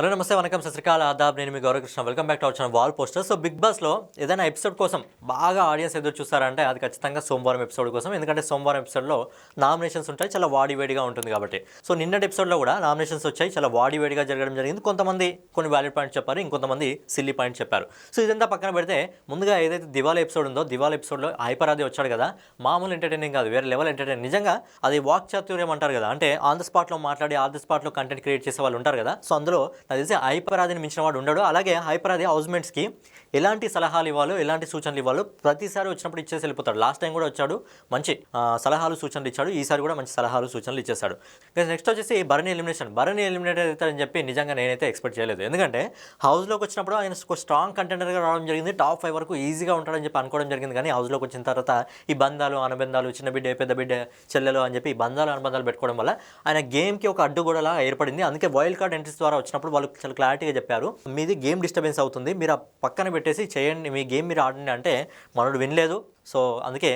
Hello నమస్తే వనకం సత్రికాల ఆదాబ్ నేను మీ Gauravkrishna welcome back to our channel wall poster. So big బాస్లో ఏదైనా ఎపిసోడ్ కోసం బాగా ఆడియన్స్ ఎదురు చూస్తారంటే అది ఖచ్చితంగా సోమవారం ఎపిసోడ్ కోసం. ఎందుకంటే సోమవారం ఎపిసోడ్లో నామినేషన్స్ ఉంటాయి, చాలా వాడివేడిగా ఉంటుంది కాబట్టి. సో నిన్నటి ఎపిసోడ్లో కూడా నామినేషన్స్ వచ్చాయి, చాలా వాడివేడిగా జరగడం జరిగింది. కొంతమంది కొన్ని వ్యాలిడ్ పాయింట్స్ చెప్పారు, ఇంకొంతమంది సిల్లీ పాయింట్స్ చెప్పారు. సో ఇదంతా పక్కన పెడితే ముందుగా ఏదైతే దివాళీ ఎపిసోడ్ ఉందో, దివాళీ ఎపిసోడ్లో హైపరాది వచ్చాడు కదా, మామూలు ఎంటర్టైనింగ్ కాదు, వేరే లెవెల్ ఎంటర్టైనింగ్. నిజంగా అది వాక్ చాతుర్యం అంటారు కదా, అంటే ఆన్ ద స్పాట్లో మాట్లాడి ఆన్ ద స్పాట్లో కంటెంట్ క్రియేట్ చేసే వాళ్ళు ఉంటారు కదా. సో అందులో నాకు తెలిసి హైపరాదిని మించిన వాడు ఉండడు. అలాగే హైపరాది హౌస్మేట్స్కి ఎలాంటి సలహాలు ఇవ్వాలో, ఎలాంటి సూచనలు ఇవ్వాలో ప్రతిసారి వచ్చినప్పుడు ఇచ్చేసి వెళ్ళిపోతాడు. లాస్ట్ టైం కూడా వచ్చాడు, మంచి సలహాలు సూచనలు ఇచ్చాడు. ఈసారి కూడా మంచి సలహాలు సూచనలు ఇచ్చేసాడు. నెక్స్ట్ వచ్చేసి భరణి ఎలిమినేషన్. భరణి ఎలిమినేట్ అవుతారని చెప్పి నిజంగా నేనైతే ఎక్స్పెక్ట్ చేయలేదు. ఎందుకంటే హౌస్లోకి వచ్చినప్పుడు ఆయన స్ట్రాంగ్ కంటెండర్గా రావడం జరిగింది, టాప్ 5 వరకు ఈజీగా ఉంటాడని చెప్పి అనుకోవడం జరిగింది. కానీ హౌస్లోకి వచ్చిన తర్వాత ఈ బంధాలు అనుబంధాలు, చిన్న బిడ్డ పెద్ద బిడ్డ చెల్లెలు అని చెప్పి ఈ బంధాలు అనుబంధాలు పెట్టుకోవడం వల్ల ఆయన గేమ్కి ఒక అడ్డుగోడలా ఏర్పడింది. అందుకే వైల్డ్ కార్డ్ ఎంట్రీస్ ద్వారా వచ్చినప్పుడు వాళ్ళు చాలా క్లారిటీగా చెప్పారు, మీది గేమ్ డిస్టర్బెన్స్ అవుతుంది, మీరు పక్కన పెట్టేసి చేయండి, మీ గేమ్ మీరు ఆడండి అంటే మనోడు వినలేదు. సో అందుకే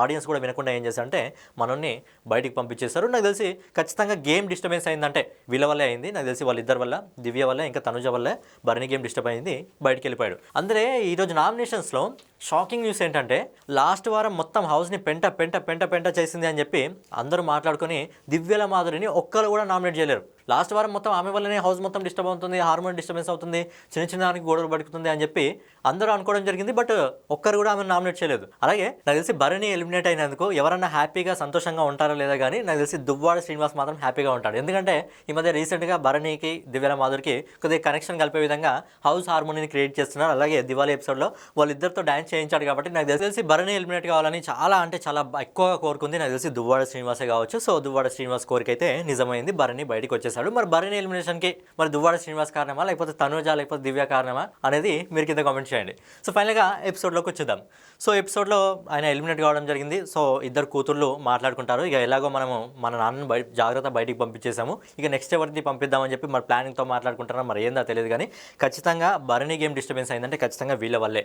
ఆడియన్స్ కూడా వినకుండా ఏం చేశారంటే మనల్ని బయటికి పంపించేశారు. నాకు తెలిసి ఖచ్చితంగా గేమ్ డిస్టర్బెన్స్ అయిందంటే వీళ్ళ వల్లే అయింది. నాకు తెలిసి వాళ్ళిద్దరి వల్ల, దివ్య వల్ల ఇంకా తనుజ వల్లే భరణి గేమ్ డిస్టర్బ్ అయింది, బయటికి వెళ్ళిపోయాడు. అందుకే ఈరోజు నామినేషన్స్లో షాకింగ్ న్యూస్ ఏంటంటే లాస్ట్ వారం మొత్తం హౌస్ని పెంట పెంట పెంట పెంట చేసింది అని చెప్పి అందరూ మాట్లాడుకొని దివ్యల మాధురిని ఒక్కరు కూడా నామినేట్ చేయలేరు. లాస్ట్ వారం మొత్తం ఆమె వల్లనే హౌస్ మొత్తం డిస్టర్బ్ అవుతుంది, హార్మోన్ డిస్టర్బెన్స్ అవుతుంది, చిన్న చిన్న దానికి గొడవలు పడుతుంది అని చెప్పి అందరూ అనుకోవడం జరిగింది. బట్ ఒక్కరు కూడా ఆమెను నామినేట్ చేయలేదు. అలాగే నాకు తెలిసి భరణి ఎలిమినేట్ అయినందుకు ఎవరన్నా హ్యాపీగా సంతోషంగా ఉంటారో లేదా కానీ నాకు తెలిసి దువ్వాడ శ్రీనివాస్ మాత్రం హ్యాపీగా ఉంటాడు. ఎందుకంటే ఈ మధ్య రీసెంట్గా భరణికి దివ్యల మాధురికి కొద్దిగా కనెక్షన్ కలిపే విధంగా హౌస్ హార్మోనీని క్రియేట్ చేస్తున్నారు. అలాగే దివాళీ ఎపిసోడ్లో వాళ్ళిద్దరితో డ్యాన్స్ చేయించాడు కాబట్టి నాకు తెలిసి భరణి ఎలిమినేట్ కావాలని చాలా అంటే చాలా ఎక్కువగా కోరుకుంది నాకు తెలిసి దువ్వాడ శ్రీనివాసే కావచ్చు. సో దువ్వాడ శ్రీనివాస్ కోరిక అయితే నిజమైంది, భరణి బయటకు వచ్చేసాడు. మరి భరణి ఎలిమినేషన్కి మరి దువ్వాడ శ్రీనివాస్ కారణమా లేకపోతే తనుజ లేకపోతే దివ్య కారణమా అనేది మీరు కింద కామెంట్ చేయండి. సో ఫైనల్గా ఎపిసోడ్లోకి వచ్చేద్దాం. సో ఎపిసోడ్లో ఆయన ఎలిమినేట్ కావడం జరిగింది. సో ఇద్దరు కూతుర్లు మాట్లాడుకుంటారు, ఇక ఎలాగో మనము మన నాన్నను జాగ్రత్త బయటికి పంపించేసాము, ఇక నెక్స్ట్ ఎవరిని పంపిద్దామని చెప్పి మరి ప్లానింగ్తో మాట్లాడుకుంటారా మరి ఏందో తెలియదు. కానీ ఖచ్చితంగా భరణి గేమ్ డిస్టర్బెన్స్ అయిందంటే ఖచ్చితంగా వీళ్ళ వల్లే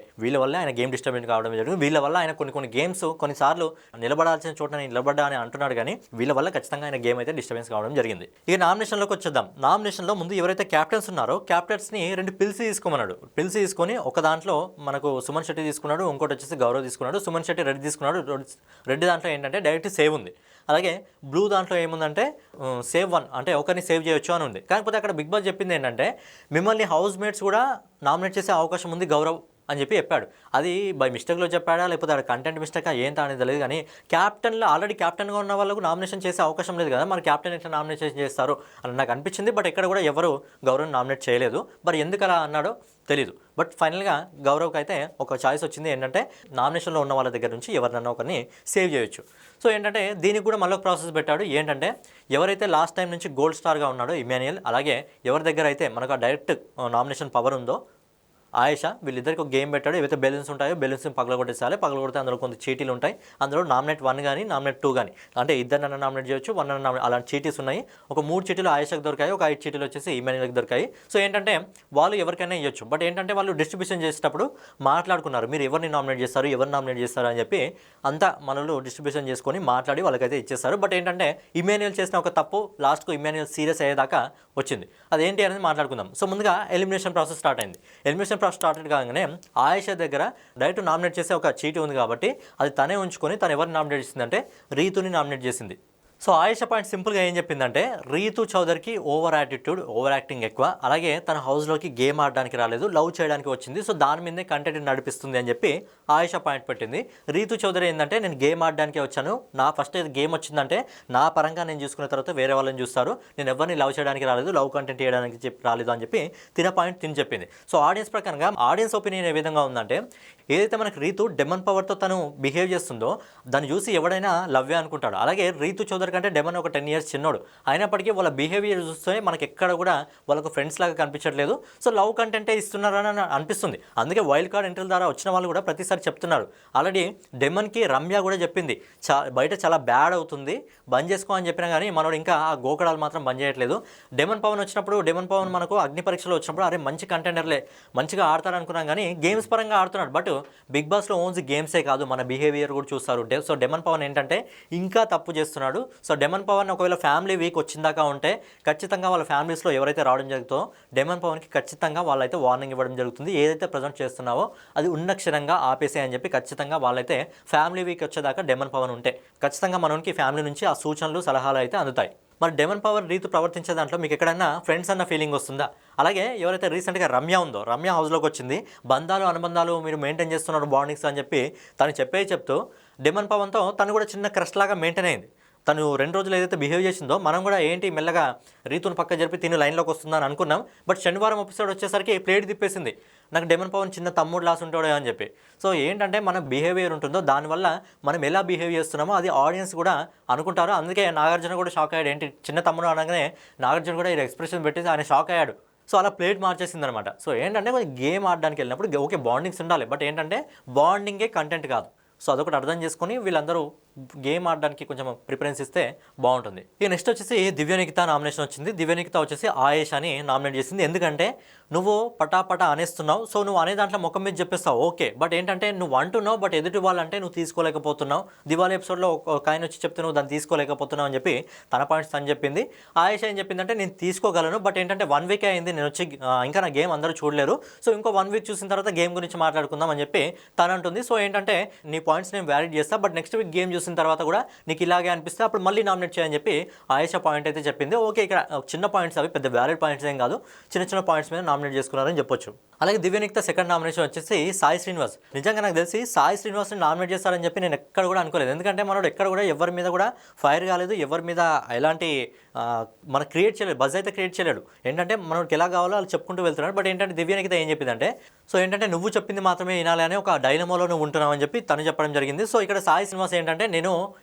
ఆయన గేమ్ డిస్టర్బెన్స్ కావడం జరిగింది. వీళ్ళ వల్ల ఆయన కొన్ని గేమ్స్ కొన్నిసార్లు నిలబడాల్సిన చోట నిలబడ్డా అని అంటున్నాడు, కానీ వీళ్ళ వల్ల ఖచ్చితంగా ఆయన గేమ్ అయితే డిస్టర్బెన్స్ కావడం జరిగింది. ఇక నామినేషన్లోకి వచ్చేద్దాం. నామినేషన్లో ముందు ఎవరైతే క్యాప్టెన్స్ ఉన్నారో క్యాప్టెన్స్ని 2 పిల్స్ తీసుకోమన్నాడు. పిల్స్ తీసుకొని ఒక దాంట్లో మనకు సుమన్ శెట్టి తీసుకున్నాడు, ఇంకోటి వచ్చేసి గౌరవ్ తీసుకున్నాడు. సుమన్ శెట్టి రెడ్ తీసుకున్నాడు. రెడ్ దాంట్లో ఏంటంటే డైరెక్ట్ సేవ్ ఉంది. అలాగే బ్లూ దాంట్లో ఏముందంటే సేవ్ 1 అంటే ఒకరిని సేవ్ చేయొచ్చు అని ఉంది. కాకపోతే అక్కడ బిగ్ బాస్ చెప్పింది ఏంటంటే మిమ్మల్ని హౌస్ మేట్స్ కూడా నామినేట్ చేసే అవకాశం ఉంది గౌరవ్ అని చెప్పాడు. అది బై మిస్టేక్లో చెప్పాడా లేకపోతే అది కంటెంట్ మిస్టేకా ఏంటా అనేది తెలియదు. కానీ క్యాప్టెన్లో ఆల్రెడీ క్యాప్టెన్గా ఉన్న వాళ్ళకు నామినేషన్ చేసే అవకాశం లేదు కదా, మరి క్యాప్టెన్ ఎట్లా నామినేషన్ చేస్తారు అని నాకు అనిపించింది. బట్ ఇక్కడ కూడా ఎవరు గౌరవ్ నామినేట్ చేయలేదు. మరి ఎందుకు అలా అన్నాడో తెలీదు. బట్ ఫైనల్గా గౌరవ్కి అయితే ఒక చాయిస్ వచ్చింది, ఏంటంటే నామినేషన్లో ఉన్న వాళ్ళ దగ్గర నుంచి ఎవరినన్నా ఒకరిని సేవ్ చేయొచ్చు. సో ఏంటంటే దీనికి కూడా మళ్ళీ ప్రాసెస్ పెట్టాడు. ఏంటంటే ఎవరైతే లాస్ట్ టైం నుంచి గోల్డ్ స్టార్గా ఉన్నాడో ఇమాన్యుయల్, అలాగే ఎవరి దగ్గర అయితే మనకు ఆ డైరెక్ట్ నామినేషన్ పవర్ ఉందో ఆయేషా, వీళ్ళిద్దరికి ఒక గేమ్ పెట్టాడు. ఏవైతే బెలూన్స్ ఉంటాయో బెలూన్స్ని పగలగొట్టేసాలి. పగలగొడితే అందులో కొన్ని చీటీలు ఉంటాయి. అందులో నామినేట్ 1 కానీ నామినేట్ 2 కానీ, అంటే ఇద్దరినన్నా నామినేట్ చేయొచ్చు, 1 నామినేట్, అలాంటి చీటీస్ ఉన్నాయి. ఒక 3 చీటీలు ఆయేషాకి దొరికాయి, ఒక 5 చీటీలు వచ్చేసి ఇమాన్యుయల్కి దొరికాయి. సో ఏంటంటే వాళ్ళు ఎవరికైనా ఇవ్వచ్చు. బట్ ఏంటంటే వాళ్ళు డిస్ట్రిబ్యూషన్ చేసేటప్పుడు మాట్లాడుకున్నారు, మీరు ఎవరిని నామినేట్ చేస్తారు అని చెప్పి అంతా మనలు డిస్ట్రిబ్యూషన్ చేసుకొని మాట్లాడి వాళ్ళకైతే ఇచ్చేస్తారు. బట్ ఏంటంటే ఇమాన్యుయల్ చేసిన ఒక తప్పు లాస్ట్కు ఇమాన్యుయల్ సీరియస్ అయ్యేదాకా వచ్చింది. అదేంటి అనేది మాట్లాడుకుందాం. సో ముందుగా ఎలిమినేషన్ ప్రాసెస్ స్టార్ట్ అయింది. ఎలిమినేషన్ ప్రాసెస్ స్టార్టెడ్ కాగానే ఆయేషా దగ్గర డైరెక్ట్ నామినేట్ చేసే ఒక చీటీ ఉంది కాబట్టి అది తనే ఉంచుకొని తను ఎవరిని నామినేట్ చేసిందంటే రీతుని నామినేట్ చేసింది. సో ఆయేషా పాయింట్ సింపుల్గా ఏం చెప్పిందంటే రీతు చౌదరికి ఓవర్ యాటిట్యూడ్, ఓవర్ యాక్టింగ్ ఎక్కువ, అలాగే తన హౌస్లోకి గేమ్ ఆడడానికి రాలేదు, లవ్ చేయడానికి వచ్చింది. సో దాని మీదే కంటెంట్ నడిపిస్తుంది అని చెప్పి ఆయేషా పాయింట్ పెట్టింది. రీతు చౌదరి ఏంటంటే నేను గేమ్ ఆడడానికే వచ్చాను, నా ఫస్ట్ గేమ్ వచ్చిందంటే నా పరంగా నేను చూసుకున్న తర్వాత వేరే వాళ్ళని చూస్తారు, నేను ఎవరిని లవ్ చేయడానికి రాలేదు, లవ్ కంటెంట్ చేయడానికి రాలేదు అని చెప్పి తిని చెప్పింది. సో ఆడియన్స్ ప్రకారంగా ఆడియన్స్ ఒపీనియన్ ఏ విధంగా ఉందంటే ఏదైతే మనకి రీతు డెమన్ పవర్తో తను బిహేవ్ చేస్తుందో దాన్ని చూసి ఎవడైనా లవ్వే అనుకుంటాడు. అలాగే రీతు చౌదరి కంటే డెమన్ ఒక 10 years చిన్నోడు, అయినప్పటికీ వాళ్ళ బిహేవియర్ చూస్తే మనకి ఎక్కడ కూడా వాళ్ళకు ఫ్రెండ్స్ లాగా కనిపించట్లేదు. సో లవ్ కంటెంటే ఇస్తున్నారని అనిపిస్తుంది. అందుకే వైల్డ్ కార్డ్ ఎంట్రీల ద్వారా వచ్చిన వాళ్ళు కూడా ప్రతిసారి చెప్తున్నారు. ఆల్రెడీ డెమన్కి రమ్య కూడా చెప్పింది, బయట చాలా బ్యాడ్ అవుతుంది, బంద్ చేసుకో అని చెప్పినా కానీ మనోడు ఇంకా ఆ గోకడాలు మాత్రం బంద్ చేయట్లేదు. డెమన్ పవన్ మనకు అగ్ని పరీక్షలో వచ్చినప్పుడు అరే మంచి కంటెండర్లే, మంచిగా ఆడతాడు అనుకున్నాం, కానీ గేమ్స్ పరంగా ఆడుతున్నాడు. బట్ బిగ్ బాస్లో ఓన్లీ గేమ్సే కాదు, మన బిహేవియర్ కూడా చూస్తారు. సో డెమన్ పవన్ ఏంటంటే ఇంకా తప్పు చేస్తున్నాడు. సో డెమన్ పవన్ ఒకవేళ ఫ్యామిలీ వీక్ వచ్చిందాకా ఉంటే ఖచ్చితంగా వాళ్ళ ఫ్యామిలీస్లో ఎవరైతే రావడం జరుగుతుందో డెమన్ పవన్కి ఖచ్చితంగా వాళ్ళైతే వార్నింగ్ ఇవ్వడం జరుగుతుంది. ఏదైతే ప్రజెంట్ చేస్తున్నావో అది ఉన్న క్షణంగా ఆపేసే అని చెప్పి ఖచ్చితంగా వాళ్ళైతే ఫ్యామిలీ వీక్ వచ్చేదాకా డెమన్ పవన్ ఉంటే ఖచ్చితంగా మనకి ఫ్యామిలీ నుంచి ఆ సూచనలు సలహాలు అయితే అందుతాయి. మరి డెమన్ పవన్ రీతు ప్రవర్తించే దాంట్లో మీకు ఎక్కడైనా ఫ్రెండ్స్ అన్న ఫీలింగ్ వస్తుందా? అలాగే ఎవరైతే రీసెంట్గా రమ్య ఉందో, రమ్య హౌస్లోకి వచ్చింది, బంధాలు అనుబంధాలు మీరు మెయింటైన్ చేస్తున్నారు బాండింగ్స్ అని చెప్పి తను చెప్తూ డెమన్ పవన్తో తను కూడా చిన్న క్రష్ లాగా మెయింటైన్ అయింది. తను 2 రోజులు ఏదైతే బిహేవ్ చేసిందో మనం కూడా ఏంటి మెల్లగా రీతును పక్క జరిపి తిని లైన్లోకి వస్తుందని అనుకున్నాం. బట్ శనివారం ఎపిసోడ్ వచ్చేసరికి ప్లేట్ తిప్పేసింది. నాకు డెమన్ పవన్ చిన్న తమ్ముడు లాస్ ఉంటాడో అని చెప్పి. సో ఏంటంటే మన బిహేవియర్ ఉంటుందో దానివల్ల మనం ఎలా బిహేవ్ చేస్తున్నామో అది ఆడియన్స్ కూడా అనుకుంటారు. అందుకే నాగార్జున కూడా షాక్ అయ్యాడు. ఏంటి చిన్న తమ్ముడు అనగానే నాగార్జున కూడా ఈ ఎక్స్ప్రెషన్ పెట్టేసి ఆయన షాక్ అయ్యాడు. సో అలా ప్లేట్ మార్చేసింది అనమాట. సో ఏంటంటే కొంచెం గేమ్ ఆడడానికి వెళ్ళినప్పుడు ఓకే బాండింగ్స్ ఉండాలి, బట్ ఏంటంటే బాండింగే కంటెంట్ కాదు. సో అదొకటి అర్థం చేసుకొని వీళ్ళందరూ గేమ్ ఆడడానికి కొంచెం ప్రిఫరెన్స్ ఇస్తే బాగుంటుంది. ఇక నెక్స్ట్ వచ్చేసి దివ్యనికిత నామినేషన్ వచ్చింది. దివ్యనికిత వచ్చేసి ఆయేషాని నామినేట్ చేసింది. ఎందుకంటే నువ్వు పటాపటా అనేస్తున్నావు, సో నువ్వు అనే దాంట్లో ముఖం మీద చెప్పేస్తావు ఓకే, బట్ ఏంటంటే నువ్వు అంటున్నావు బట్ ఎదుటి వాళ్ళంటే నువ్వు తీసుకోలేకపోతున్నావు. దివాళీ ఎపిసోడ్లో ఒక ఆయన వచ్చి చెప్తే నువ్వు దాన్ని తీసుకోలేకపోతున్నావు అని చెప్పి తన పాయింట్స్ తను చెప్పింది. ఆయేష ఏం చెప్పిందంటే నేను తీసుకోగలను, బట్ ఏంటంటే 1 వీక్ అయింది నేను వచ్చి, ఇంకా నా గేమ్ అందరూ చూడలేరు, సో ఇంకో 1 వీక్ చూసిన తర్వాత గేమ్ గురించి మాట్లాడుకుందాం అని చెప్పి తను అంటుంది. సో ఏంటంటే నీ పాయింట్స్ నేను వ్యాలిడ్ చేస్తాను, బట్ నెక్స్ట్ వీక్ గేమ్ చూసిన తర్వాత కూడా నీకు ఇలాగే అనిపిస్తే అప్పుడు మళ్ళీ నామినేట్ చేయని చెప్పి ఆయేష పాయింట్ అయితే చెప్పింది. ఓకే, ఇక్కడ చిన్న పాయింట్స్ అవి పెద్ద వ్యాలిడ్ పాయింట్స్ ఏం కాదు, చిన్న చిన్న పాయింట్స్ మీద నామినేట్ చేసుకున్నారని చెప్పొచ్చు. అలాగే దివ్యనికిత సెకండ్ నామినేషన్ వచ్చేసి సాయి శ్రీనివాస్. నిజంగా నాకు తెలిసి సాయి శ్రీనివాస్ని నామినేట్ చేస్తారని చెప్పి నేను ఎక్కడ కూడా అనుకోలేదు. ఎందుకంటే మనోడు ఎక్కడ కూడా ఎవరి మీద కూడా ఫైర్ కాలేదు, ఎవరి మీద ఎలాంటి మనం క్రియేట్ చేయలేదు, బజ్ అయితే క్రియేట్ చేయలేడు. ఏంటంటే మనకి ఎలా కావాలో వాళ్ళు చెప్పుకుంటూ వెళ్తున్నాడు. బట్ ఏంటంటే దివ్యనికిత ఏం చెప్పిందంటే, సో ఏంటంటే నువ్వు చెప్పింది మాత్రమే వినాలి అని ఒక డైనమోలో నువ్వు ఉంటున్నావు అని చెప్పి తను చెప్పడం జరిగింది. సో ఇక్కడ సాయి శ్రీనివాస్ ఏంటంటే నేను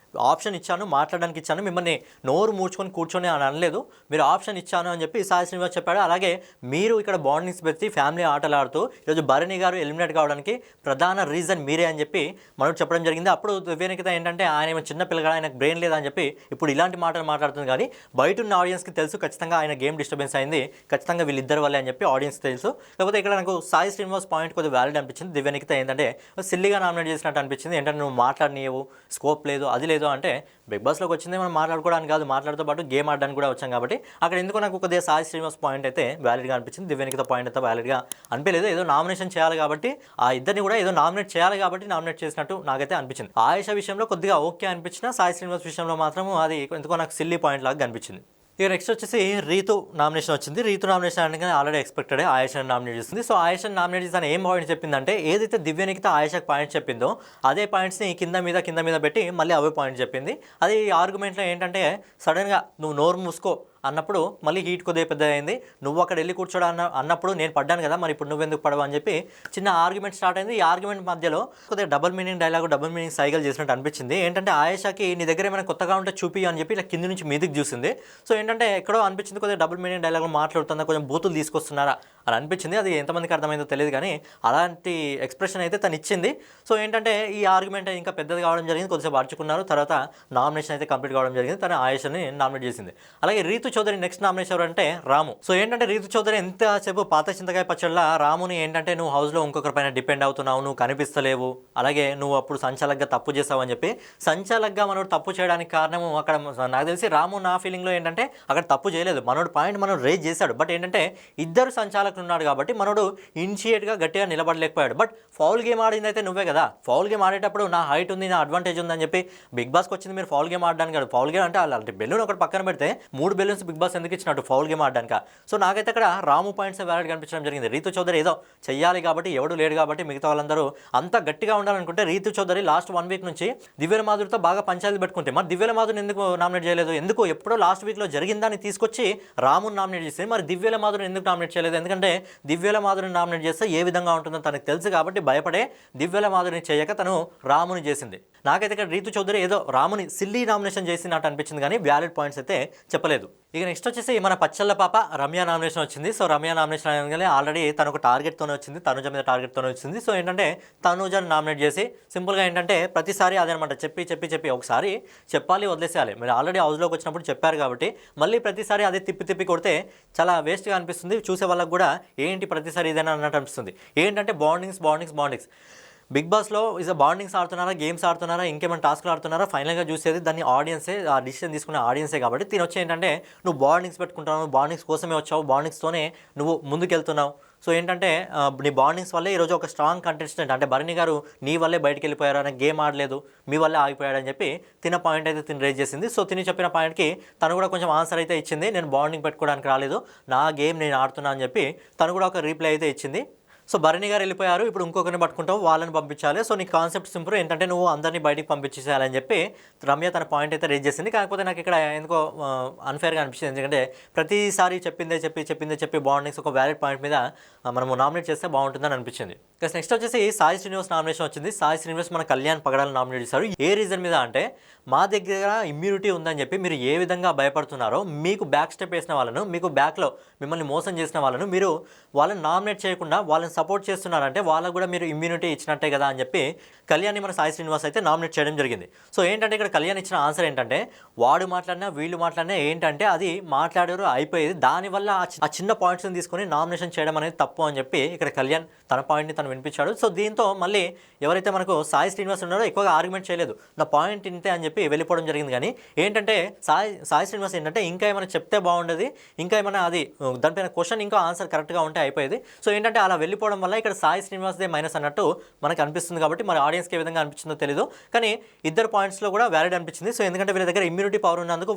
ఆప్షన్ ఇచ్చాను, మాట్లాడడానికి ఇచ్చాను, మిమ్మల్ని నోరు మూడ్చుకొని కూర్చొని అని అనలేదు, మీరు ఆప్షన్ ఇచ్చాను అని చెప్పి సాయి శ్రీనివాస్ చెప్పాడు. అలాగే మీరు ఇక్కడ బాండింగ్స్ పెట్టి ఫ్యామిలీ ఆటలు ఆడుతూ ఈరోజు భరణి గారు ఎలిమినేట్ కావడానికి ప్రధాన రీజన్ మీరే అని చెప్పి మనం చెప్పడం జరిగింది. అప్పుడు దివ్యనికిత ఏంటంటే ఆయన చిన్న పిల్లగా ఆయనకు బ్రెయిన్ లేదని చెప్పి ఇప్పుడు ఇలాంటి మాటలు మాట్లాడుతుంది. కానీ బయట ఉన్న ఆడియన్స్కి తెలుసు ఖచ్చితంగా ఆయన గేమ్ డిస్టర్బెన్స్ అయింది, ఖచ్చితంగా వీళ్ళిద్దరు వల్లే అని చెప్పి ఆడియన్స్ తెలుసు. కాకపోతే ఇక్కడ నాకు సాయి శ్రీనివాస్ పాయింట్ కొద్దిగా వ్యాలిడ్ అనిపించింది. దివ్యనికిత ఏంటంటే సిల్లీగా నామినేట్ చేసినట్టు అనిపించింది. ఏంటంటే నువ్వు మాట్లాడనీయవు, స్కోప్ లేదు, అది లేదు అంటే బిగ్ బాస్లోకి వచ్చింది మనం మాట్లాడుకోవడానికి కాదు, మాట్లాడుతూ పాటు గేమ్ ఆడడానికి కూడా వచ్చాం కాబట్టి అక్కడ ఎందుకో నాకు కొద్దిగా సాయి శ్రీనివాస్ పాయింట్ అయితే వ్యాలిడ్గా అనిపించింది. దివ్యనికిత పాయింట్ అయితే వ్యాలిడ్గా అనిపించలేదు. ఏదో నామినేషన్ చేయాలి కాబట్టి ఆ ఇద్దరిని కూడా ఏదో నామినేట్ చేయాలి కాబట్టి నామినేట్ చేసినట్టు నాకైతే అనిపించింది. ఆయేష విషయంలో కొద్దిగా ఓకే అనిపించిన, సాయి శ్రీనివాస్ విషయంలో మాత్రం అది ఎందుకో నాకు సిల్లీ పాయింట్ లాగా అనిపించింది. ఇక నెక్స్ట్ వచ్చేసి రీతు నామినేషన్ వచ్చింది. రీతు నామినేషన్ అనగానే ఆల్రెడీ ఎక్స్పెక్టెడ్ ఆయేషాని నామినేట్ చేస్తుంది. సో ఆయేషాని నామినేట్ చేసిన ఏం పాయింట్ చెప్పిందంటే ఏదైతే దివ్యనికిత ఆయేషకి పాయింట్ చెప్పిందో అదే పాయింట్స్ని కింద మీద పెట్టి మళ్ళీ అవే పాయింట్ చెప్పింది. అది ఆర్గ్యుమెంట్లో ఏంటంటే సడన్గా నువ్వు నోరు మూసుకో అన్నప్పుడు మళ్ళీ హీట్ కొద్దిగా పెద్ద అయింది. నువ్వు అక్కడ వెళ్ళి కూర్చోడా అన్నప్పుడు నేను పడ్డాను కదా, మరి ఇప్పుడు నువ్వెందుకు పడవు అని చెప్పి చిన్న ఆర్గ్యుమెంట్ స్టార్ట్ అయింది. ఈ ఆర్గ్యుమెంట్ మధ్యలో కొద్దిగా double meaning dialogue, double meaning cycle చేసినట్టు అనిపించింది. ఏంటంటే ఆయేషకి నీ దగ్గర ఏమైనా కొత్తగా ఉంటే చూపి అని చెప్పి ఇలా కింది నుంచి మీదికి చూసింది. సో ఏంటంటే ఎక్కడో అనిపించింది కొద్దిగా డబుల్ మీనింగ్ డైలాగ్ మాట్లాడుతుందా, కొంచెం బూతులు తీసుకొస్తున్నారా అని అనిపించింది. అది ఎంతమందికి అర్థమైందో తెలియదు కానీ అలాంటి ఎక్స్ప్రెషన్ అయితే తను ఇచ్చింది. సో ఏంటంటే ఈ ఆర్గ్యుమెంట్ ఇంకా పెద్దది కావడం జరిగింది, కొద్దిసేపు అడుచుకున్నారు, తర్వాత నామినేషన్ అయితే కంప్లీట్ కావడం జరిగింది. తను ఆయేషని నామినేట్ చేసింది. అలాగే రీతు చౌదరి నెక్స్ట్ నామినేషన్ అంటే రాము. సో ఏంటంటే రీతు చౌదరి ఎంతసేపు పాత చింతకాయ పచ్చళ్ళ రాముని ఏంటంటే నువ్వు హౌస్లో ఇంకొకరి పైన డిపెండ్ అవుతున్నావు, నువ్వు కనిపిస్తలేవు, అలాగే నువ్వు అప్పుడు సంచాలకుగా తప్పు చేస్తావు అని చెప్పి సంచాలకుగా మనోడు తప్పు చేయడానికి కారణము అక్కడ నాకు తెలిసి రాము నా ఫీలింగ్లో ఏంటంటే అక్కడ తప్పు చేయలేదు, మనోడు పాయింట్ మనోడు రేజ్ చేశాడు. బట్ ఏంటంటే ఇద్దరు సంచాలకులు ఉన్నాడు కాబట్టి మనోడు ఇనిషియేట్గా గట్టిగా నిలబడలేకపోయాడు. బట్ ఫౌల్ గేమ్ ఆడింది అయితే నువ్వే కదా, ఫౌల్ గేమ్ ఆడేటప్పుడు నా హైట్ ఉంది, నా అడ్వాంటేజ్ ఉందని చెప్పి బిగ్ బాస్కి వచ్చింది మీరు ఫౌల్ గేమ్ ఆడడానికి కాదు. ఫౌల్ గేమ్ అంటే అలాంటి బెలూన్ ఒకటి పక్కన పెడితే 3 బెలూన్స్ బిగ్ బాస్ ఎందుకు ఇచ్చినట్టు ఫౌల్ గేమ్ ఆడడానిక. సో నాకైతే అక్కడ రాము పాయింట్స్ వ్యాలిడ్ కనిపించడం జరిగింది. రీతు చౌదరి ఏదో చెయ్యాలి కాబట్టి, ఎవడు లేడు కాబట్టి మిగతా వాళ్ళందరూ అంత గట్టిగా ఉండాలనుకుంటే రీతు చౌదరి లాస్ట్ 1 వీక్ నుంచి దివ్యల మాధురితో బాగా పంచాయతీ పెట్టుకుంటే మరి దివ్యల మాధురిని ఎందుకు నామినేట్ చేయలేదు, ఎందుకు ఎప్పుడో లాస్ట్ వీక్లో జరిగిందని తీసుకొచ్చి రాముని నామినేట్ చేసింది, మరి దివ్యల మాధురిని ఎందుకు నామినేట్ చేయలేదు? ఎందుకంటే దివ్యల మాధురిని నామినేట్ చేస్తే ఏ విధంగా ఉంటుందో తనకు తెలుసు కాబట్టి భయపడే దివ్యల మాధురిని చేయక తను రాముని చేసింది. నాకైతే ఇక్కడ రీతు చౌదరి ఏదో రాముని సిల్లీ నామినేషన్ చేసినట్టు అనిపించింది కానీ వ్యాలిడ్ పాయింట్స్ అయితే చెప్పలేదు. ఇక నెక్స్ట్ వచ్చేసి మన పచ్చళ్ళ పాప రమ్య నామినేషన్ వచ్చింది. సో రమ్య నామినేషన్ అనగానే ఆల్రెడీ తను ఒక టార్గెట్తోనే వచ్చింది, తనుజ మీద టార్గెట్తోనే వచ్చింది. సో ఏంటంటే తనుజను నామినేట్ చేసి సింపుల్గా ఏంటంటే ప్రతిసారి అదనమాట చెప్పి ఒకసారి చెప్పాలి వదిలేసేయాలి. మీరు ఆల్రెడీ హౌస్లోకి వచ్చినప్పుడు చెప్పారు కాబట్టి మళ్ళీ ప్రతిసారి అదే తిప్పి కొడితే చాలా వేస్ట్గా అనిపిస్తుంది. చూసే వాళ్ళకి కూడా ఏంటి ప్రతిసారి ఇదేనా అన్నట్టు అనిపిస్తుంది. ఏంటంటే బాండింగ్స్ బిగ్ బాస్లో బాండింగ్స్ ఆడుతున్నారా, గేమ్స్ ఆడుతున్నారా, ఇంకేమైనా టాస్క్లు ఆడుతున్నారా, ఫైనల్గా చూసేది దాన్ని ఆడియన్సే, ఆ డిసిషన్ తీసుకునే ఆడియన్సే. కాబట్టి తిని వచ్చి ఏంటంటే నువ్వు బాండింగ్స్ పెట్టుకుంటున్నావు, బాండింగ్స్ కోసమే వచ్చావు, బాండింగ్స్తోనే నువ్వు ముందుకెళ్తున్నావు. సో ఏంటంటే నీ బాండింగ్స్ వల్లే ఈరోజు ఒక స్ట్రాంగ్ కంటెస్టెంట్ అంటే భరణి గారు నీ వల్లే బయటికి వెళ్ళిపోయారు, అనే గేమ్ ఆడలేదు, మీ వల్లే ఆగిపోయాడని చెప్పి తిన పాయింట్ అయితే తిని రేజ్ చేసింది. సో తిని చెప్పిన పాయింట్కి తను కూడా కొంచెం ఆన్సర్ అయితే ఇచ్చింది. నేను బాండింగ్ పెట్టుకోవడానికి రాలేదు, నా గేమ్ నేను ఆడుతున్నా అని చెప్పి తను కూడా ఒక రీప్లై అయితే ఇచ్చింది. సో భరణి గారు వెళ్ళిపోయారు, ఇప్పుడు ఇంకొకరిని పట్టుకుంటావు, వాళ్ళని పంపించాలి. సో నీ కాన్సెప్ట్ సింపుల్ ఏంటంటే నువ్వు అందరినీ బయటికి పంపించేసేయాలని చెప్పి రమ్య తన పాయింట్ అయితే రేజ్ చేసింది. కాకపోతే నాకు ఇక్కడ ఎందుకో అన్ఫేర్గా అనిపించింది. ఎందుకంటే ప్రతిసారి చెప్పిందే చెప్పి బాండింగ్స్ ఒక వ్యాలిడ్ పాయింట్ మీద మనము నామినేట్ చేస్తే బాగుంటుందని అనిపించింది. ఇక నెక్స్ట్ వచ్చేసి సాయి శ్రీనివాస్ నామినేషన్ వచ్చింది. సాయి శ్రీనివాస్ మన కళ్యాణ్ పగడాలను నామినేట్ చేశారు. ఏ రీజన్ మీద అంటే మా దగ్గర ఇమ్యూనిటీ ఉందని చెప్పి మీరు ఏ విధంగా భయపడుతున్నారో, మీకు బ్యాక్ స్టెప్ వేసిన వాళ్ళను, మీకు బ్యాక్లో మిమ్మల్ని మోసం చేసిన వాళ్ళను మీరు వాళ్ళని నామినేట్ చేయకుండా వాళ్ళని సపోర్ట్ చేస్తున్నారంటే వాళ్ళకు కూడా మీరు ఇమ్యూనిటీ ఇచ్చినట్టే కదా అని చెప్పి కళ్యాణ్ని మన సాయి శ్రీనివాస్ అయితే నామినేట్ చేయడం జరిగింది. సో ఏంటంటే ఇక్కడ కళ్యాణ్ ఇచ్చిన ఆన్సర్ ఏంటంటే వాడు మాట్లాడినా వీళ్ళు మాట్లాడినా ఏంటంటే అది మాట్లాడారు అయిపోయేది, దానివల్ల ఆ చిన్న పాయింట్స్ని తీసుకొని నామినేషన్ చేయడం అనేది తప్పు అని చెప్పి ఇక్కడ కళ్యాణ్ తన పాయింట్ని తను వినిపించాడు. సో దీంతో మళ్ళీ ఎవరైతే మనకు సాయి శ్రీనివాస్ ఉన్నారో ఎక్కువగా ఆర్గ్యుమెంట్ చేయలేదు, నా పాయింట్ ఇంతే అని చెప్పి వెళ్ళిపోవడం జరిగింది. కానీ ఏంటంటే సాయి శ్రీనివాస్ ఏంటంటే ఇంకా ఏమైనా చెప్తే బాగుండేది, ఇంకా ఏమైనా అది దానిపైన క్వశ్చన్ ఇంకా ఆన్సర్ కరెక్ట్గా ఉంటే అయిపోయేది. సో ఏంటంటే అలా వెళ్ళిపోవడం వల్ల ఇక్కడ సాయి శ్రీనివాస్దే మైనస్ అన్నట్టు మనకు అనిపిస్తుంది. కాబట్టి మరి ఆడియన్స్కి ఏ విధంగా అనిపించిందో తెలియదు, కానీ ఇద్దరు పాయింట్స్లో కూడా వ్యాలిడ్ అనిపించింది. సో ఎందుకంటే వీళ్ళ దగ్గర ఇమ్యూనిటీ పవర్ ఉన్నందుకు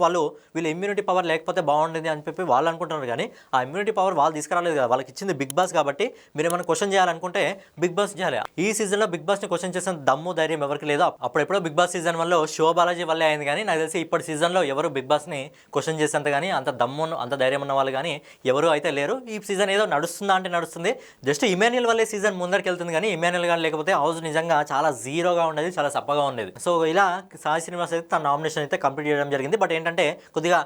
వీళ్ళ ఇమ్యూనిటీ పవర్ లేకపోతే బాగుండేది అని చెప్పి వాళ్ళు అనుకుంటున్నారు. కానీ ఆ ఇమ్యూనిటీ పవర్ వాళ్ళు తీసుకురాలేదు కదా, వాళ్ళకి ఇచ్చింది బిగ్ బాస్. కాబట్టి మీరు ఏమైనా క్వశ్చన్ చేయాలనుకుంటే బిగ్ బాస్ చేయాలి. ఈ సీజన్లో బిగ్ బాస్ని క్వశ్చన్ చేసిన దమ్ము ధైర్యం ఎవరికి లేదు. అప్పుడెప్పుడో బిగ్ బాస్ సీజన్ వల్ల శోభాలాజీ వల్లే అయింది, కానీ నాకు తెలిసి ఇప్పటి సీజన్లో ఎవరు బిగ్ బాస్ని క్వశ్చన్ చేసేంత కానీ అంత దమ్ము అంత ధైర్యం ఉన్న వాళ్ళు కానీ ఎవరు అయితే లేరు. ఈ సీజన్ ఏదో నడుస్తుందా అంటే నడుస్తుంది, జస్ట్ ఇమాన్యుయల్ వల్లే సీజన్ ముందరికి వెళ్తుంది. కానీ ఇమాన్యుయల్ గారు లేకపోతే హౌస్ నిజంగా చాలా జీరోగా ఉండేది, చాలా సప్పగా ఉండేది. సో ఇలా సాయి శ్రీనివాస్ అయితే తన నామినేషన్ అయితే కంప్లీట్ చేయడం జరిగింది. బట్ ఏంటంటే కొద్దిగా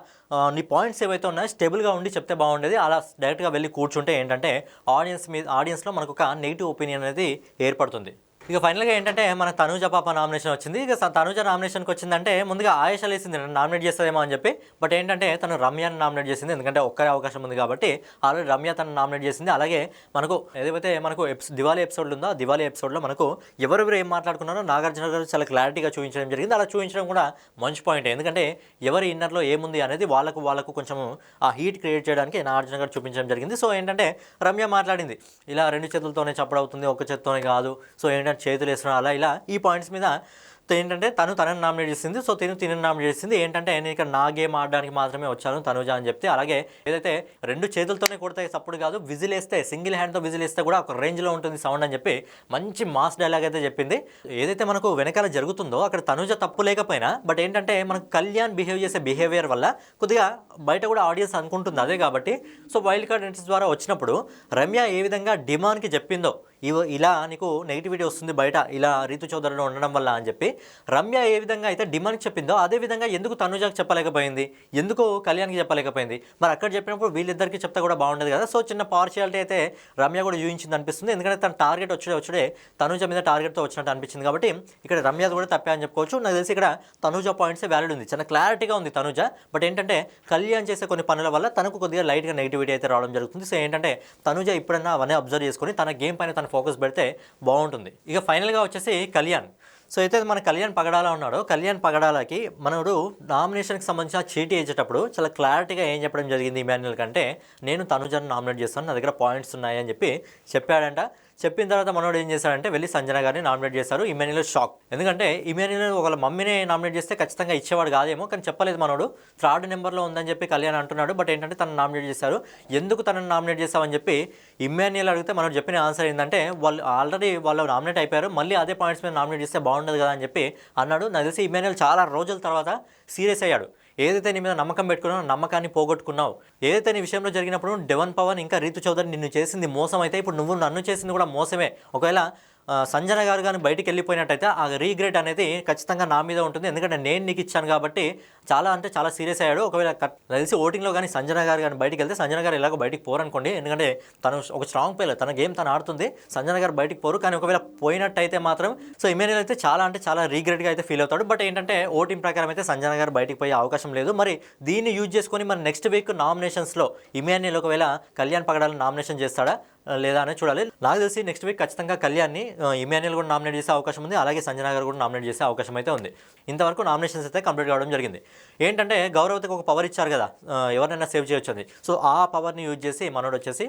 నీ పాయింట్స్ ఏవైతే ఉన్నాయో స్టేబుల్గా ఉండి చెప్తే బాగుండేది. అలా డైరెక్ట్గా వెళ్ళి కూర్చుంటే ఏంటంటే ఆడియన్స్లో మనకు ఒక నెగిటివ్ ఒపీనియన్ అనేది ఏర్పడుతుంది. ఇక ఫైనల్గా ఏంటంటే మన తనూజ పాప నామినేషన్ వచ్చింది. ఇక తనూజ నామినేషన్కి వచ్చిందంటే ముందుగా ఆయేష లేసింది నామినేట్ చేస్తుందేమో అని చెప్పి. బట్ ఏంటంటే తను రమ్యని నామినేట్ చేసింది, ఎందుకంటే ఒక్కరే అవకాశం ఉంది కాబట్టి. ఆల్రెడీ రమ్య తను నామినేట్ చేసింది. అలాగే మనకు ఏదైతే మనకు దివాళీ ఎపిసోడ్ ఉందో ఆ దివాళీ ఎపిసోడ్లో మనకు ఎవరెవరు ఏం మాట్లాడుకున్నారో నాగార్జున గారు చాలా క్లారిటీగా చూపించడం జరిగింది. అలా చూపించడం కూడా మంచి పాయింట్, ఎందుకంటే ఎవరి ఇన్నర్లో ఏముంది అనేది వాళ్ళకు కొంచెం ఆ హీట్ క్రియేట్ చేయడానికి నాగార్జున గారు చూపించడం జరిగింది. సో ఏంటంటే రమ్య మాట్లాడింది, ఇలా 2 చేతులతోనే చప్పుడవుతుంది, ఒక చేతితోనే కాదు, సో ఏంటంటే చేతులు వేస్తున్నా అలా ఇలా ఈ పాయింట్స్ మీద ఏంటంటే తనని నామినేట్ చేసింది. సో తిని నామినేట్ చేసింది. ఏంటంటే నేను ఇక్కడ నా గేమ్ ఆడడానికి మాత్రమే వచ్చాను తనుజ అని చెప్తే, అలాగే ఏదైతే 2 చేతులతోనే కొడితే సప్పుడు కాదు, విజిల్ వేస్తే సింగిల్ హ్యాండ్తో విజిల్ వేస్తే కూడా ఒక రేంజ్లో ఉంటుంది సౌండ్ అని చెప్పి మంచి మాస్ డైలాగ్ అయితే చెప్పింది. ఏదైతే మనకు వెనకాల జరుగుతుందో అక్కడ తనుజ తప్పు లేకపోయినా, బట్ ఏంటంటే మనకు కళ్యాణ్ బిహేవ్ చేసే బిహేవియర్ వల్ల కొద్దిగా బయట కూడా ఆడియన్స్ అనుకుంటుంది అదే. కాబట్టి సో వైల్డ్ కార్డ్ ఎంట్రీస్ ద్వారా వచ్చినప్పుడు రమ్య ఏ విధంగా డిమాండ్కి చెప్పిందో ఇలా నీకు నెగిటివిటీ వస్తుంది బయట ఇలా రీతు చౌదరిలో ఉండడం వల్ల అని చెప్పి రమ్య ఏ విధంగా అయితే డిమాండ్కి చెప్పిందో అదే విధంగా ఎందుకు తనుజాకి చెప్పలేకపోయింది, ఎందుకు కళ్యాణ్కి చెప్పలేకపోయింది? మరి అక్కడ చెప్పినప్పుడు వీళ్ళిద్దరికి చెప్తే కూడా బాగుండేది కదా. సో చిన్న పార్షియాలిటీ అయితే రమ్య కూడా చూపించింది అనిపిస్తుంది, ఎందుకంటే తన టార్గెట్ వచ్చుడే తనుజ మీద టార్గెట్తో వచ్చినట్టు అనిపించింది. కాబట్టి ఇక్కడ రమ్య కూడా తప్పే అని చెప్పుకోవచ్చు. నాకు తెలిసి ఇక్కడ తనుజ పాయింట్సే వ్యాలిడ్ ఉంది, చాలా క్లారిటీగా ఉంది తనుజ. బట్ ఏంటంటే కళ్యాణ్ చేసే కొన్ని పనుల వల్ల తనకు కొద్దిగా లైట్గా నెగిటివిటీ అయితే రావడం జరుగుతుంది. సో ఏంటంటే తనుజ ఇప్పుడన్నా అవన్నీ అబ్జర్వ్ చేసుకొని తన గేమ్ పైన తన ఫోకస్ పెడితే బాగుంటుంది. ఇక ఫైనల్గా వచ్చేసి కళ్యాణ్. సో అయితే మన కళ్యాణ్ పగడాల ఉన్నాడో, కళ్యాణ్ పగడాలకి మనడు నామినేషన్కి సంబంధించిన చీటీ వేసేటప్పుడు చాలా క్లారిటీగా ఏం చెప్పడం జరిగింది ఇమాన్యుయల్ కంటే, నేను తనుజను నామినేట్ చేస్తాను, నా దగ్గర పాయింట్స్ ఉన్నాయి అని చెప్పి చెప్పాడంట. చెప్పిన తర్వాత మనోడు ఏం చేశాడంటే వెళ్ళి సంజన గారిని నామినేట్ చేశారు. ఇమాన్యుయల్ షాక్, ఎందుకంటే ఇమాన్యుయల్ ఒకళ్ళ మమ్మీని నామినేట్ చేస్తే ఖచ్చితంగా ఇచ్చేవాడు కాదేమో, కానీ చెప్పలేదు మనోడు. 3rd నెంబర్లో ఉందని చెప్పి కళ్యాణ్ అంటున్నాడు. బట్ ఏంటంటే తనను నామినేట్ చేశారు. ఎందుకు తనను నామినేట్ చేస్తామని చెప్పి ఇమాన్యుయల్ అడిగితే మనోడు చెప్పిన ఆన్సర్ ఏంటంటే వాళ్ళు నామినేట్ అయిపోయారు, మళ్ళీ అదే పాయింట్స్ మీద నామినేట్ చేస్తే బాగుండదు కదా అని చెప్పి అన్నాడు. నాకు తెలిసి ఇమాన్యుయల్ చాలా రోజుల తర్వాత సీరియస్ అయ్యాడు. ఏదైతే నీ మీద నమ్మకం పెట్టుకున్నావు నమ్మకాన్ని పోగొట్టుకున్నావు, ఏదైతే నీ విషయంలో జరిగినప్పుడు డెవన్ పవన్ ఇంకా రీతు చౌదరి నిన్ను చేసింది మోసం అయితే ఇప్పుడు నువ్వు నన్ను చేసింది కూడా మోసమే. ఒకవేళ సంజన గారు కానీ బయటికి వెళ్ళిపోయినట్టయితే ఆ రీగ్రెట్ అనేది ఖచ్చితంగా నా మీద ఉంటుంది, ఎందుకంటే నేను నీకు ఇచ్చాను కాబట్టి చాలా సీరియస్ అయ్యాడు. ఒకవేళ తెలిసి ఓటింగ్లో కానీ సంజన గారు కానీ బయటికి వెళ్తే సంజన గారు ఎలాగో బయటికి పోరనుకోండి, ఎందుకంటే తను ఒక స్ట్రాంగ్ ప్లేయర్, తన గేమ్ తను ఆడుతుంది, సంజన గారు బయటికి పోరు. కానీ ఒకవేళ పోయినట్టయితే మాత్రం సో ఇమాన్యుయల్ అయితే చాలా రీగ్రెట్గా అయితే ఫీల్ అవుతాడు. బట్ ఏంటంటే ఓటింగ్ ప్రకారం అయితే సంజన గారు బయటికి పోయే అవకాశం లేదు. మరి దీన్ని యూజ్ చేసుకొని మరి నెక్స్ట్ వీక్ నామినేషన్స్లో ఇమాన్యుయల్ ఒకవేళ కళ్యాణ్ పగడాలను నామినేషన్ చేస్తాడా? లేదా అనేది చూడాలి. నాకు తెలిసి నెక్స్ట్ వీక్ ఖచ్చితంగా కళ్యాణ్ని ఇమాన్యుయల్ కూడా నామినేట్ చేసే అవకాశం ఉంది, అలాగే సంజన గారు కూడా నామినేట్ చేసే అవకాశం అయితే ఉంది. ఇంతవరకు నామినేషన్స్ అయితే కంప్లీట్ కావడం జరిగింది. ఏంటంటే గౌరవతికి ఒక పవర్ ఇచ్చారు కదా, ఎవరైనా సేవ్ చేయొచ్చు అని. సో ఆ పవర్ని యూజ్ చేసి మనోడు వచ్చేసి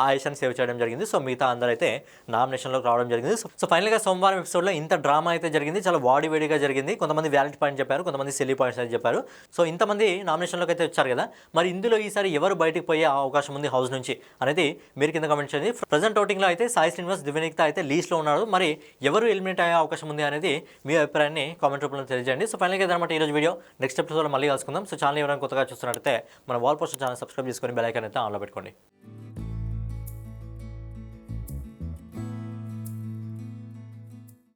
ఆయేషాని సేవ్ చేయడం జరిగింది. సో మిగతా అందరూ అయితే నామినేషన్లోకి రావడం జరిగింది. సో ఫైనల్గా సోమవారం ఎపిసోడ్లో ఇంత డ్రామా అయితే జరిగింది, చాలా వాడివేడిగా జరిగింది. కొంతమంది వ్యాలిడ్ పాయింట్ చెప్పారు, కొంతమంది సిల్లీ పాయింట్స్ అయితే చెప్పారు. సో ఇంతమంది నామినేషన్లోకి అయితే వచ్చారు కదా, మరి ఇందులో ఈసారి ఎవరు బయటకు పోయే అవకాశం ఉంది హౌస్ నుంచి అనేది మీరు కింద కామెంట్ చేయండి. ప్రజెంట్ ఓటింగ్లో అయితే సాయి శ్రీనివాస్, దివ్యనిక్త అయితే లీస్ట్లో ఉన్నారు. మరి ఎవరు ఎలిమినేట్ అయ్యే అవకాశం ఉంది అనేది మీ అభిప్రాయాన్ని కామెంట్ రూపంలో తెలియజేయండి. సో ఫైనల్గా ఇదన్నమాట ఈరోజు వీడియో. నెక్స్ట్ ఎపిసోడ్లో మళ్ళీ కలుసుకుందాం. సో ఛానల్ ఎవరైనా కొత్తగా చూస్తున్నట్టయితే మన వాల్ పోస్టర్ ఛానల్ సబ్స్క్రైబ్ చేసుకొని బెల్ ఐకాన్ అయితే ఆన్లో పెట్టుకోండి.